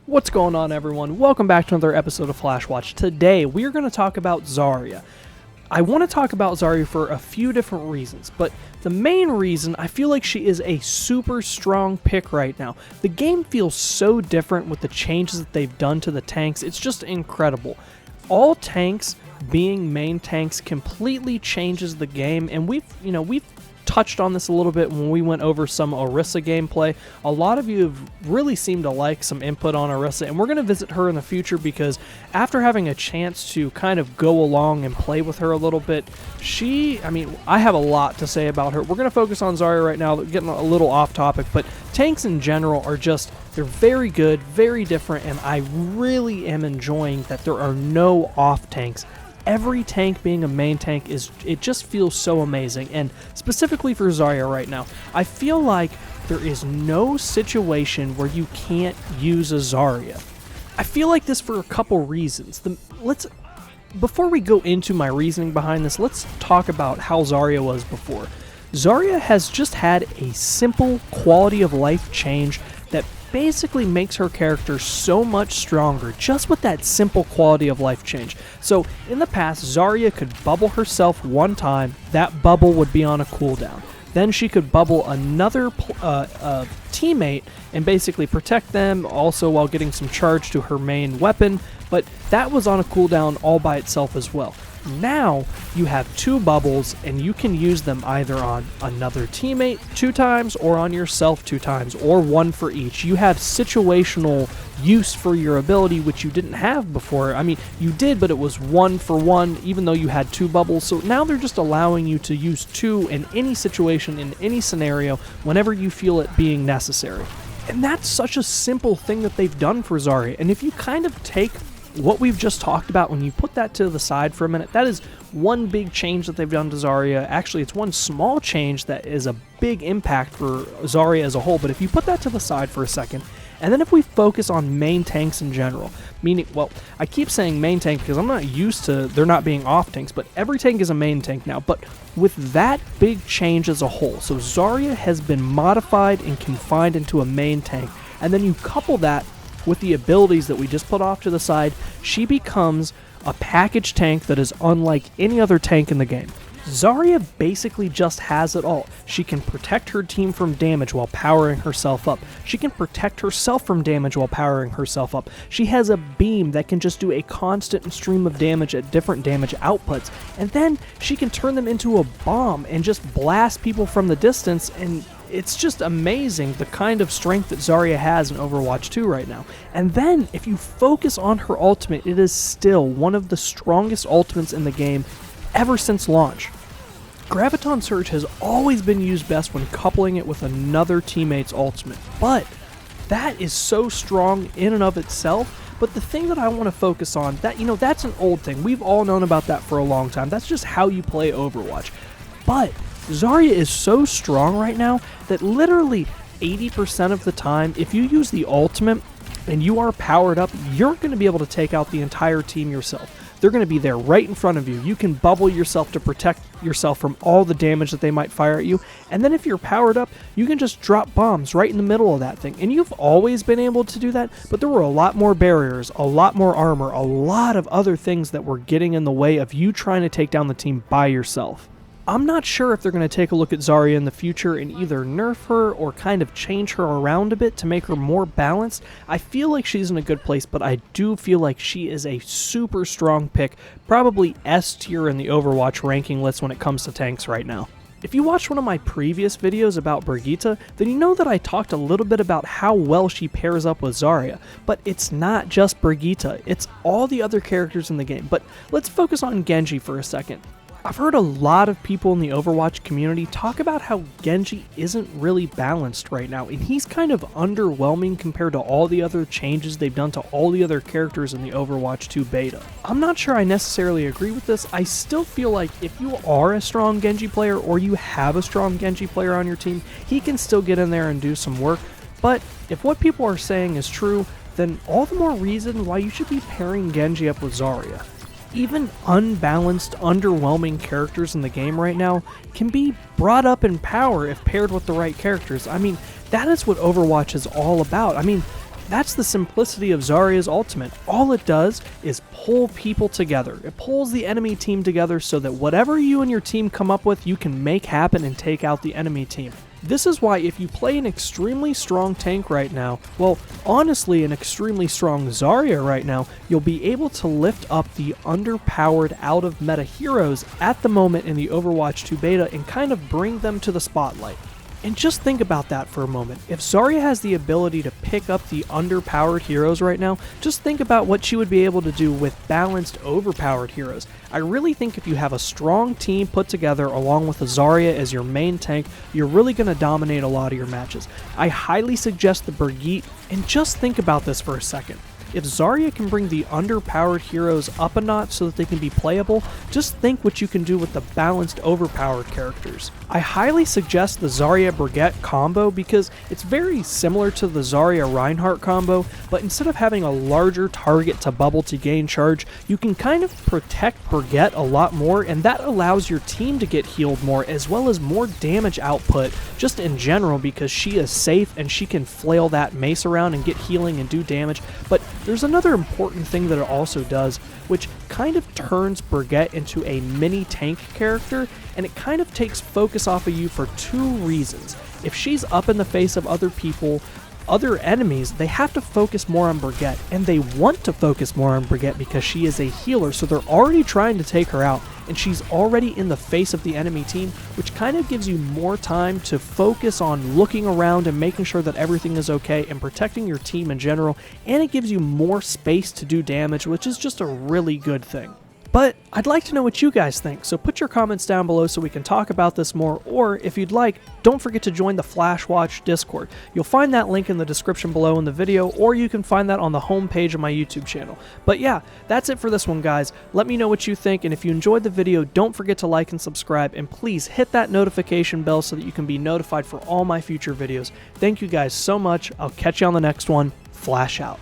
What's going on, everyone? Welcome back to another episode of Flashwatch. Today, we are going to talk about Zarya. I want to talk about Zarya for a few different reasons, but the main reason, I feel like she is a super strong pick right now. The game feels so different with the changes that they've done to the tanks. It's just incredible. All tanks being main tanks completely changes the game, and we've touched on this a little bit when we went over some Orisa gameplay. A lot of you have really seemed to like some input on Orisa, and we're going to visit her in the future because after having a chance to kind of go along and play with her a little bit, I have a lot to say about her. We're going to focus on Zarya right now, getting a little off topic, but tanks in general are they're very good, very different, and I really am enjoying that there are no off tanks. Every tank being a main tank it just feels so amazing, and specifically for Zarya right now, I feel like there is no situation where you can't use a Zarya. I feel like this for a couple reasons. Before we go into my reasoning behind this, let's talk about how Zarya was before. Zarya has just had a simple quality of life change that basically makes her character so much stronger just with that simple quality of life change. So in the past, Zarya could bubble herself one time, that bubble would be on a cooldown. Then she could bubble another teammate and basically protect them, also while getting some charge to her main weapon, but that was on a cooldown all by itself as well. Now you have two bubbles and you can use them either on another teammate 2 times or on yourself 2 times, or one for each. You have situational use for your ability, which you didn't have before. I mean, you did, but it was 1 for 1 even though you had 2 bubbles. So now they're just allowing you to use 2 in any situation, in any scenario, whenever you feel it being necessary. And that's such a simple thing that they've done for Zarya. And if you kind of take what we've just talked about, when you put that to the side for a minute, that is one big change that they've done to Zarya. Actually, it's one small change that is a big impact for Zarya as a whole, but if you put that to the side for a second, and then if we focus on main tanks in general, meaning, well, I keep saying main tank because I'm not used to there not being off tanks, but every tank is a main tank now, but with that big change as a whole, so Zarya has been modified and confined into a main tank, and then you couple that with the abilities that we just put off to the side, she becomes a package tank that is unlike any other tank in the game. Zarya basically just has it all. She can protect her team from damage while powering herself up. She can protect herself from damage while powering herself up. She has a beam that can just do a constant stream of damage at different damage outputs. And then she can turn them into a bomb and just blast people from the distance, and it's just amazing the kind of strength that Zarya has in Overwatch 2 right now. And then, if you focus on her ultimate, it is still one of the strongest ultimates in the game ever since launch. Graviton Surge has always been used best when coupling it with another teammate's ultimate, but that is so strong in and of itself. But the thing that I want to focus on, that's an old thing. We've all known about that for a long time. That's just how you play Overwatch. But Zarya is so strong right now that literally 80% of the time, if you use the ultimate and you are powered up, you're going to be able to take out the entire team yourself. They're going to be there right in front of you. You can bubble yourself to protect yourself from all the damage that they might fire at you. And then if you're powered up, you can just drop bombs right in the middle of that thing. And you've always been able to do that, but there were a lot more barriers, a lot more armor, a lot of other things that were getting in the way of you trying to take down the team by yourself. I'm not sure if they're going to take a look at Zarya in the future and either nerf her or kind of change her around a bit to make her more balanced. I feel like she's in a good place, but I do feel like she is a super strong pick, probably S tier in the Overwatch ranking list when it comes to tanks right now. If you watched one of my previous videos about Brigitte, then you know that I talked a little bit about how well she pairs up with Zarya, but it's not just Brigitte, it's all the other characters in the game. But let's focus on Genji for a second. I've heard a lot of people in the Overwatch community talk about how Genji isn't really balanced right now, and he's kind of underwhelming compared to all the other changes they've done to all the other characters in the Overwatch 2 beta. I'm not sure I necessarily agree with this. I still feel like if you are a strong Genji player or you have a strong Genji player on your team, he can still get in there and do some work. But if what people are saying is true, then all the more reason why you should be pairing Genji up with Zarya. Even unbalanced, underwhelming characters in the game right now can be brought up in power if paired with the right characters. I mean, that is what Overwatch is all about. I mean, That's the simplicity of Zarya's ultimate. All it does is pull people together. It pulls the enemy team together so that whatever you and your team come up with, you can make happen and take out the enemy team. This is why if you play an extremely strong tank right now, well, honestly an extremely strong Zarya right now, you'll be able to lift up the underpowered out of meta heroes at the moment in the Overwatch 2 beta and kind of bring them to the spotlight. And just think about that for a moment. If Zarya has the ability to pick up the underpowered heroes right now, just think about what she would be able to do with balanced, overpowered heroes. I really think if you have a strong team put together along with a Zarya as your main tank, you're really going to dominate a lot of your matches. I highly suggest the Brigitte, and just think about this for a second. If Zarya can bring the underpowered heroes up a notch so that they can be playable, just think what you can do with the balanced overpowered characters. I highly suggest the Zarya Brigitte combo because it's very similar to the Zarya Reinhardt combo, but instead of having a larger target to bubble to gain charge, you can kind of protect Brigitte a lot more, and that allows your team to get healed more as well as more damage output just in general because she is safe and she can flail that mace around and get healing and do damage. But there's another important thing that it also does, which kind of turns Brigitte into a mini tank character, and it kind of takes focus off of you for two reasons. If she's up in the face of other people, other enemies, they have to focus more on Brigitte, and they want to focus more on Brigitte because she is a healer, so they're already trying to take her out, and she's already in the face of the enemy team, which kind of gives you more time to focus on looking around and making sure that everything is okay and protecting your team in general, and it gives you more space to do damage, which is just a really good thing. But I'd like to know what you guys think, so put your comments down below so we can talk about this more, or if you'd like, don't forget to join the Flashwatch Discord. You'll find that link in the description below in the video, or you can find that on the home page of my YouTube channel. But yeah, that's it for this one, guys. Let me know what you think, and if you enjoyed the video, don't forget to like and subscribe, and please hit that notification bell so that you can be notified for all my future videos. Thank you guys so much. I'll catch you on the next one. Flash out.